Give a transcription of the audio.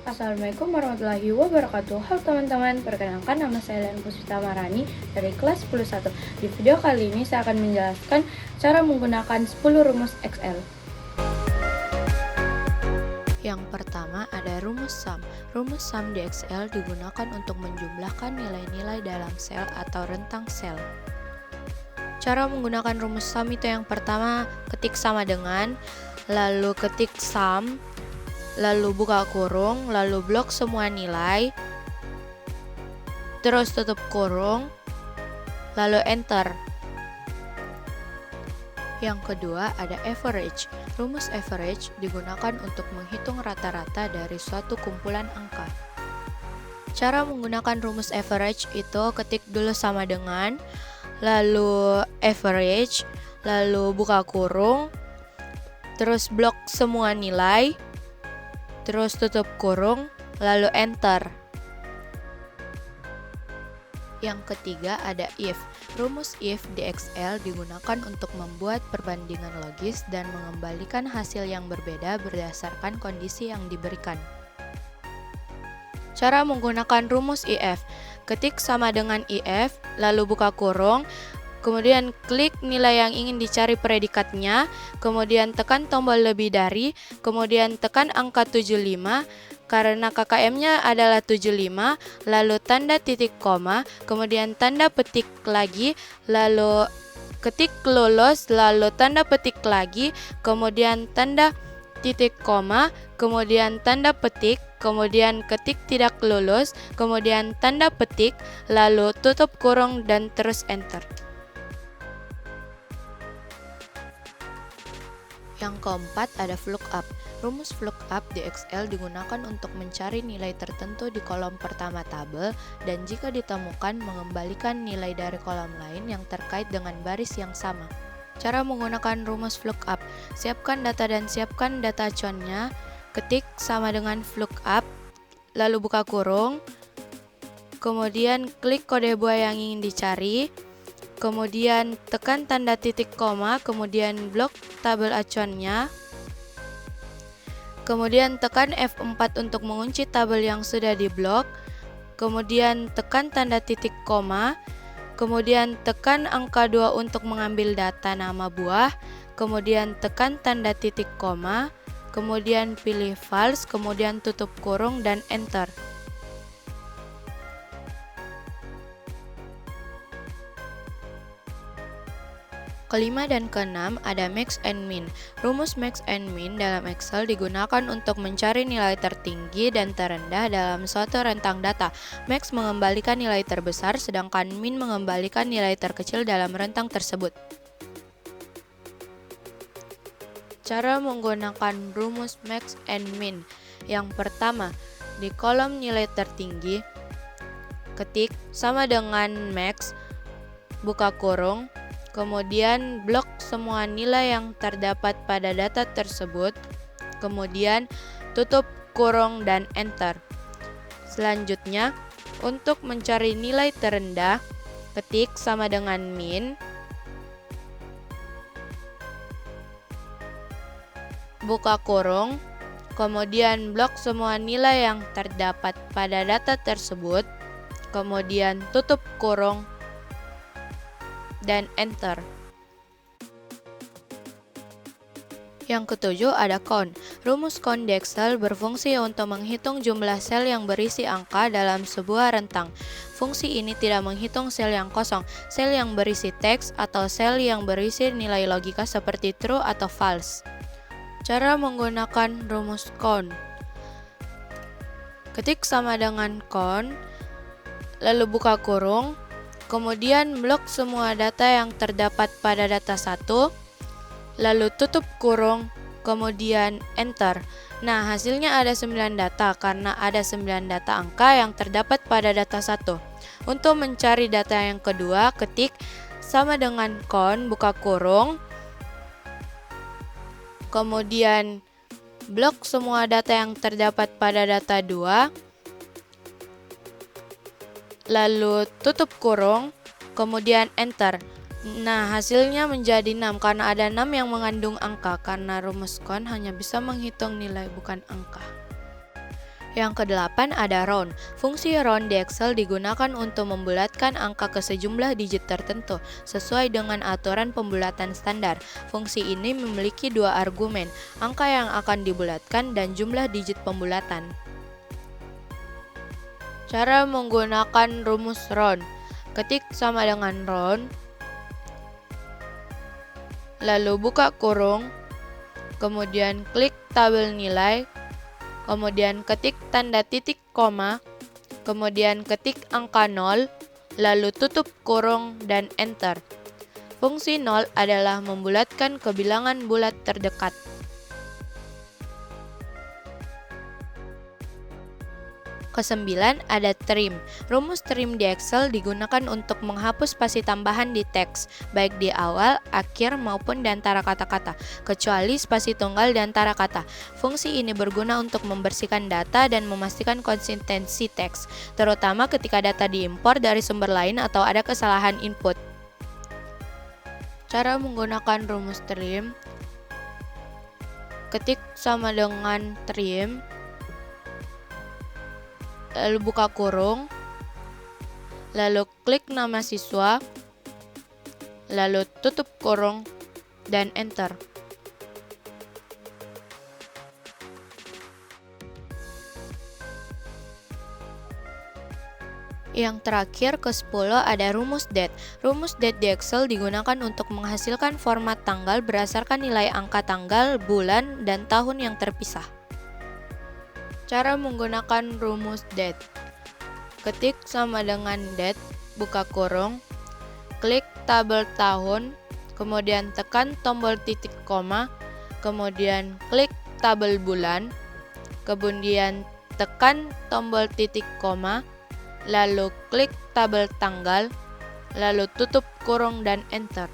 Assalamualaikum warahmatullahi wabarakatuh. Halo teman-teman, perkenalkan nama saya Lian Puspita Marani dari kelas 101. Di video kali ini saya akan menjelaskan cara menggunakan 10 rumus Excel. Yang pertama ada rumus sum. Rumus sum di Excel digunakan untuk menjumlahkan nilai-nilai dalam sel atau rentang sel. Cara menggunakan rumus sum itu yang pertama, ketik sama dengan, lalu ketik sum, lalu buka kurung, lalu blok semua nilai, terus tutup kurung, lalu enter. Yang kedua ada average. Rumus average digunakan untuk menghitung rata-rata dari suatu kumpulan angka. Cara menggunakan rumus average itu ketik dulu sama dengan, lalu average, lalu buka kurung, terus blok semua nilai, terus tutup kurung, lalu enter. Yang ketiga ada if. Rumus if di Excel digunakan untuk membuat perbandingan logis dan mengembalikan hasil yang berbeda berdasarkan kondisi yang diberikan. Cara menggunakan rumus if. Ketik sama dengan if, lalu buka kurung, kemudian klik nilai yang ingin dicari predikatnya, kemudian tekan tombol lebih dari, kemudian tekan angka 75, karena KKM-nya adalah 75, lalu tanda titik koma, kemudian tanda petik lagi, lalu ketik lulus, lalu tanda petik lagi, kemudian tanda titik koma, kemudian tanda petik, kemudian ketik tidak lulus, kemudian tanda petik, lalu tutup kurung dan terus enter. Yang keempat ada VLOOKUP. Rumus VLOOKUP di Excel digunakan untuk mencari nilai tertentu di kolom pertama tabel dan jika ditemukan mengembalikan nilai dari kolom lain yang terkait dengan baris yang sama. Cara menggunakan rumus VLOOKUP. Siapkan data dan siapkan data acuannya. Ketik sama dengan VLOOKUP, lalu buka kurung, kemudian klik kode buah yang ingin dicari, kemudian tekan tanda titik koma, kemudian blok tabel acuannya, kemudian tekan F4 untuk mengunci tabel yang sudah diblok, kemudian tekan tanda titik koma, kemudian tekan angka 2 untuk mengambil data nama buah, kemudian tekan tanda titik koma, kemudian pilih false, kemudian tutup kurung dan enter. Kelima dan keenam ada max and min. Rumus max and min dalam Excel digunakan untuk mencari nilai tertinggi dan terendah dalam suatu rentang data. Max mengembalikan nilai terbesar, sedangkan min mengembalikan nilai terkecil dalam rentang tersebut. Cara menggunakan rumus max and min. Yang pertama, di kolom nilai tertinggi, ketik sama dengan max, buka kurung, kemudian blok semua nilai yang terdapat pada data tersebut, kemudian tutup kurung dan enter. Selanjutnya, untuk mencari nilai terendah, ketik sama dengan min, buka kurung, kemudian blok semua nilai yang terdapat pada data tersebut, kemudian tutup kurung dan enter. Yang ketujuh ada count. Rumus count di Excel berfungsi untuk menghitung jumlah sel yang berisi angka dalam sebuah rentang. Fungsi ini tidak menghitung sel yang kosong, sel yang berisi teks, atau sel yang berisi nilai logika seperti true atau false. Cara menggunakan rumus count. Ketik sama dengan count, lalu buka kurung, kemudian blok semua data yang terdapat pada data 1, lalu tutup kurung, kemudian enter. Nah, hasilnya ada 9 data karena ada 9 data angka yang terdapat pada data 1. Untuk mencari data yang kedua, ketik sama dengan count, buka kurung, kemudian blok semua data yang terdapat pada data 2, lalu tutup kurung, kemudian enter. Nah, hasilnya menjadi 6 karena ada 6 yang mengandung angka, karena rumus count hanya bisa menghitung nilai bukan angka. Yang kedelapan ada round. Fungsi round di Excel digunakan untuk membulatkan angka ke sejumlah digit tertentu sesuai dengan aturan pembulatan standar. Fungsi ini memiliki dua argumen, angka yang akan dibulatkan dan jumlah digit pembulatan. Cara menggunakan rumus round. Ketik sama dengan round, lalu buka kurung, kemudian klik tabel nilai, kemudian ketik tanda titik koma, kemudian ketik angka 0, lalu tutup kurung dan enter. Fungsi 0 adalah membulatkan ke bilangan bulat terdekat. Kesembilan ada trim. Rumus trim di Excel digunakan untuk menghapus spasi tambahan di teks, baik di awal, akhir, maupun di antara kata-kata, kecuali spasi tunggal di antara kata. Fungsi ini berguna untuk membersihkan data dan memastikan konsistensi teks, terutama ketika data diimpor dari sumber lain atau ada kesalahan input. Cara menggunakan rumus trim. Ketik sama dengan trim, lalu buka kurung, lalu klik nama siswa, lalu tutup kurung, dan enter. Yang terakhir ke-10 ada rumus date. Rumus date di Excel digunakan untuk menghasilkan format tanggal berdasarkan nilai angka tanggal, bulan, dan tahun yang terpisah. Cara menggunakan rumus date. Ketik sama dengan date, buka kurung, klik tabel tahun, kemudian tekan tombol titik koma, kemudian klik tabel bulan, kemudian tekan tombol titik koma, lalu klik tabel tanggal, lalu tutup kurung dan enter.